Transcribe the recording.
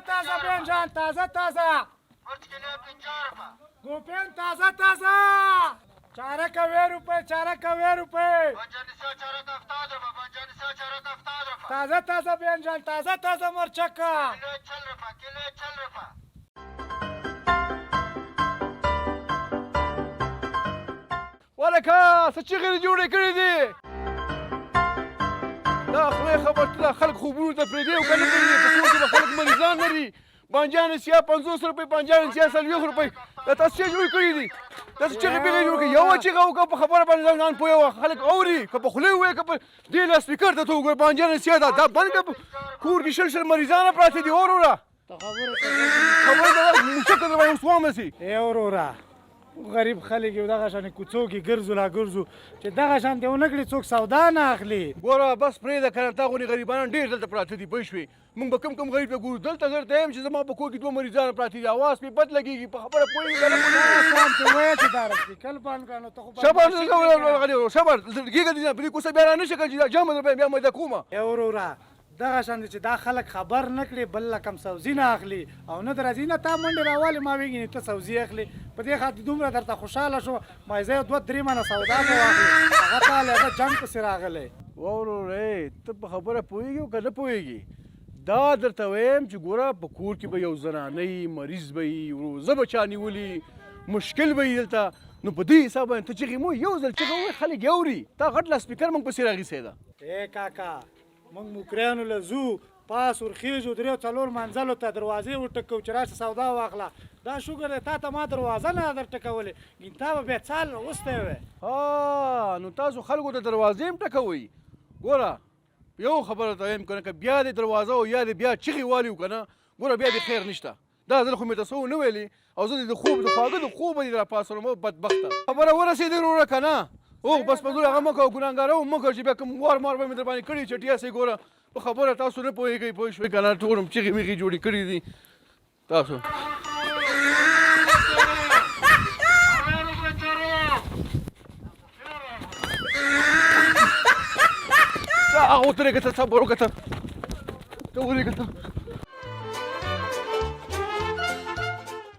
تازه بینجان تازه تازه مرچ کیلو 50 روپये گوپین تازه تازه چارک 20 روپये چارک 20 روپये بانجانی سه چارک 70 روپये بانجانی سه چارک 70 روپये تازه تازه بینجان تازه تازه مرچک کیلو 40 روپये کیلو 40 روپये ولکه څه چیغې جوړې کړې دي دا خدای خبر ته خلک خوبونو ته پرېږدي او که نه پرېږدي په کور کې به خلک مریضان لري بانجان سیاه 50 روپۍ بانجان سیاه 40 روپۍ دا تاسو څه جوړ کړي دي تاسو چیغې بېغې جوړ کړي یوه چیغه وکړه په خبره باندې ځان پوهه وه خلک اوري که په خولې ووایې که په دې لاسپیکر ته ته وګورې بانجان سیاه ده دا بند کړه کور کې شل مریضانه پراته دي اور وروره خبره ده موسکه در باندې اوس وامسي ای وروره غریب خلک یو دغه شانې کوڅو کې ګرځو لا ګرځو چې دغه شانتې ونه کړي څوک سودا نه اخلي ګوره بس پرېږده که نه تا غوندې غریبان ډېر دلته پراته دي پوه شوې موږ به کم غریب ته ګورو دلته زه درته یم چې زما په کور کې 2 مریضان پراته دي اواز پې بد لګېږي په خبره پوهېږي که نه شانتې وایه چې دا رسي کل بند کړه نو ته خو صبر صبر کېږه دي په دې کوڅه بیا را نه شي که چې دا جامه در بیا مې دا کومه ای وروره دغه شان چې دا خلک خبر نه کړي بل له کم سبزي نه اخلي او نه درځي نه تا منډې راوالې ما ویږي ته سبزي اخلي په دې خاطر دومره درته خوشحاله شو ما زه 2-3 منه سودا به واخلي هغه تا له جنګ پسې راغلی وروره ته په خبره پوهېږي او که نه پوهېږي دا درته وایم چې ګوره په کور کې به یو زنانۍ مریض به وي روزه به چا نیولي مشکل به وي دلته نو په دې حساب باندې ته چغې مو یو ځل چغه ووایې خلک یې اوري تا غټ لاسپیکر موږ پسې راغیستی ده ای کاکا موږ موکریانو له ځو پاس ورخېږو 3-4 منزلو ته دروازې وټکو چې راشه سودا واخله دا شکر دی تا ته ما دروازه نه در ټکولې ګین تا به بیا څال راوستی وی نو تاسو خلکو ته دروازې هم ټکوئ ګوره یو خبره ته وایم که نه که بیا دې دروازه او یا دې بیا چغې والي که نه ګوره بیا دې خیر نشته دا ځل خو مې ته څه نه ویلې او زه دې د خوب د خواږه د خوبه دې راپاڅولم بدبخته خبره ورسېدې وروره که نه او بس په زور هغه مه کوه ګناهګاره مه کوه چې بیا کوم وار مار به مې در باندې کړي چټیا سې ګوره په خبره تاسو نه پوهېږئ پوه شوئ که نه ټول چغې میغې جوړې کړي دي تاسو هغه ودرېږه ته صبر وکړه ته ودرېږه ته